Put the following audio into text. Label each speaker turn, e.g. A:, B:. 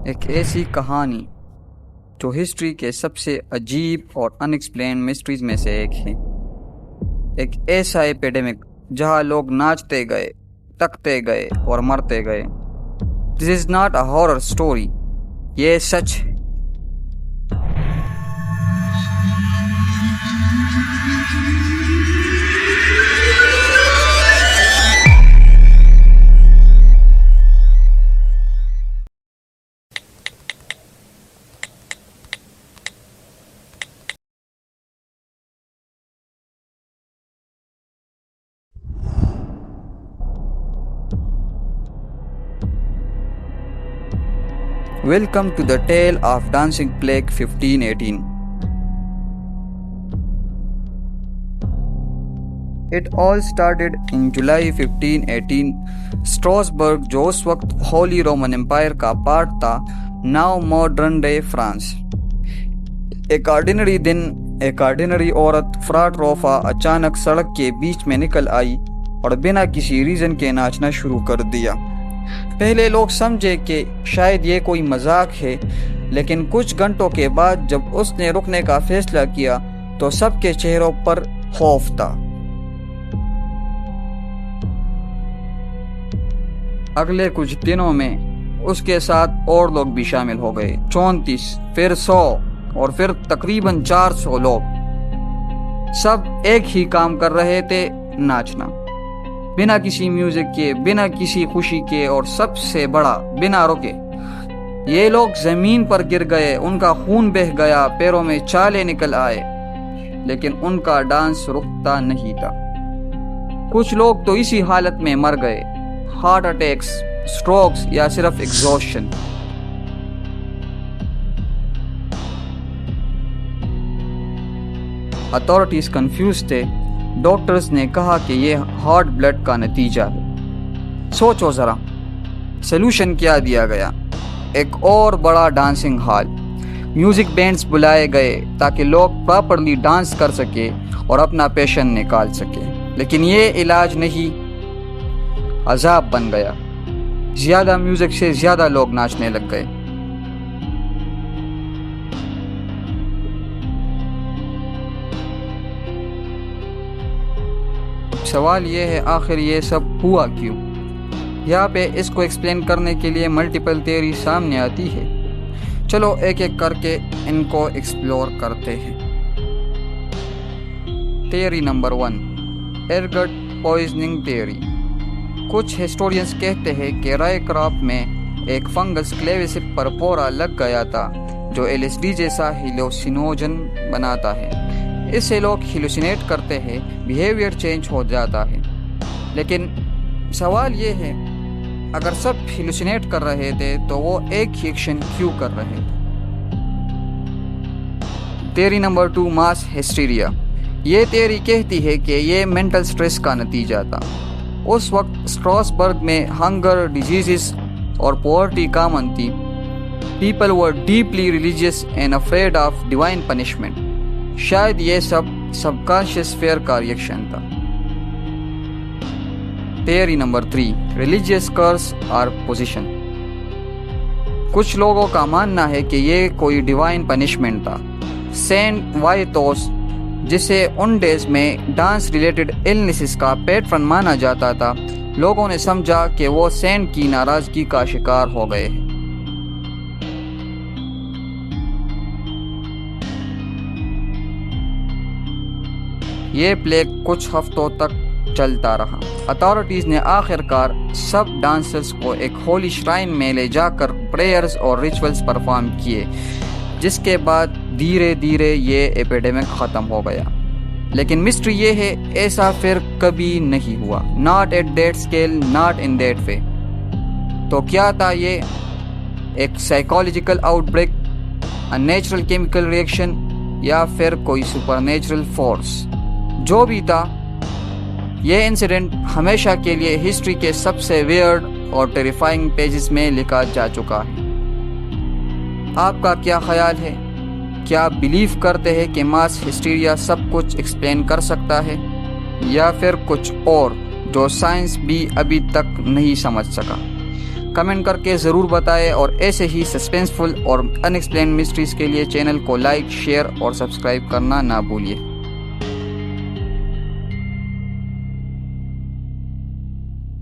A: ایک ایسی کہانی جو ہسٹری کے سب سے عجیب اور ان ایکسپلین مسٹریز میں سے ایک ہے. ایک ایسا ایپیڈیمک جہاں لوگ ناچتے گئے، تکتے گئے اور مرتے گئے. This is not a horror story, یہ سچ ہے. Welcome to the tale of Dancing Plague 1518. It all started in July 1518. Strasbourg جو اس وقت ہولی رومن امپائر کا پارٹ تھا، ناؤ ماڈرن ڈے فرانس. ایک آرڈینری دن ایک آرڈینری عورت فراٹروفا اچانک سڑک کے بیچ میں نکل آئی اور بنا کسی ریزن کے ناچنا شروع کر دیا. پہلے لوگ سمجھے کہ شاید یہ کوئی مذاق ہے، لیکن کچھ گھنٹوں کے بعد جب اس نے رکنے کا فیصلہ کیا تو سب کے چہروں پر خوف تھا. اگلے کچھ دنوں میں اس کے ساتھ اور لوگ بھی شامل ہو گئے. 34 پھر 100 اور پھر تقریباً 400 لوگ. سب ایک ہی کام کر رہے تھے، ناچنا، بنا کسی میوزک کے، بنا کسی خوشی کے، اور سب سے بڑا بنا رکے. یہ لوگ زمین پر گر گئے، ان کا خون بہہ گیا، پیروں میں چھالے نکل آئے، لیکن ان کا ڈانس رکتا نہیں تھا. کچھ لوگ تو اسی حالت میں مر گئے، ہارٹ اٹیکس، سٹروکس یا صرف ایگزوشن. اتھارٹیز کنفیوز تھے. ڈاکٹرز نے کہا کہ یہ ہارٹ بلڈ کا نتیجہ ہے. سوچو ذرا، سلوشن کیا دیا گیا؟ ایک اور بڑا ڈانسنگ ہال. میوزک بینڈز بلائے گئے تاکہ لوگ پراپرلی ڈانس کر سکے اور اپنا پیشن نکال سکے. لیکن یہ علاج نہیں، عذاب بن گیا. زیادہ میوزک سے زیادہ لوگ ناچنے لگ گئے. سوال یہ ہے، آخر یہ سب ہوا کیوں؟ یہاں پہ اس کو ایکسپلین کرنے کے لیے ملٹیپل تھیوری سامنے آتی ہے. چلو ایک ایک کر کے ان کو ایکسپلور کرتے ہیں. Theory number 1، ergot poisoning theory. کچھ ہسٹورینز کہتے ہیں کہ رائے کراپ میں ایک فنگس کلیویسپ پر پورا لگ گیا تھا جو LSD جیسا ہیلوسینوجن بناتا ہے. اس سے لوگ ہیلوسینیٹ کرتے ہیں، بیہیویئر چینج ہو جاتا ہے. لیکن سوال یہ ہے، اگر سب ہیلوسینیٹ کر رہے تھے تو وہ ایک ہی ایکشن کیوں کر رہے تھے؟ تھیوری نمبر 2، ماس ہسٹیریا. یہ تھیوری کہتی ہے کہ یہ مینٹل سٹریس کا نتیجہ تھا. اس وقت اسٹراسبرگ میں ہنگر، ڈیزیزز اور پاورٹی کامن تھی. People were deeply religious and afraid of divine punishment. شاید یہ سب کانشیس فیئر کا ریئیکشن تھا. تھیوری نمبر 3، ریلیجیس کرس اور پوزیشن. کچھ لوگوں کا ماننا ہے کہ یہ کوئی ڈیوائن پنشمنٹ تھا. سینٹ وائتوس، جسے ان ڈیز میں ڈانس ریلیٹڈ النیسز کا پیٹرن مانا جاتا تھا، لوگوں نے سمجھا کہ وہ سینٹ کی ناراضگی کا شکار ہو گئے ہیں. یہ پلیگ کچھ ہفتوں تک چلتا رہا. اتھارٹیز نے آخر کار سب ڈانسرز کو ایک ہولی شرائن میں لے جا کر پریئرز اور ریچولز پرفارم کیے، جس کے بعد دھیرے دھیرے یہ ایپیڈیمک ختم ہو گیا. لیکن مسٹری یہ ہے، ایسا پھر کبھی نہیں ہوا. Not at that scale, not in that way. تو کیا تھا یہ؟ ایک psychological outbreak, natural chemical reaction, یا پھر کوئی سپر نیچرل فورس؟ جو بھی تھا، یہ انسیڈنٹ ہمیشہ کے لیے ہسٹری کے سب سے ویئرڈ اور ٹیریفائنگ پیجز میں لکھا جا چکا ہے. آپ کا کیا خیال ہے؟ کیا آپ بلیو کرتے ہیں کہ ماس ہسٹیریا سب کچھ ایکسپلین کر سکتا ہے، یا پھر کچھ اور جو سائنس بھی ابھی تک نہیں سمجھ سکا؟ کمنٹ کر کے ضرور بتائیں، اور ایسے ہی سسپینسفل اور ان ایکسپلینڈ مسٹریز کے لیے چینل کو لائک، شیئر اور سبسکرائب کرنا نہ بھولیے۔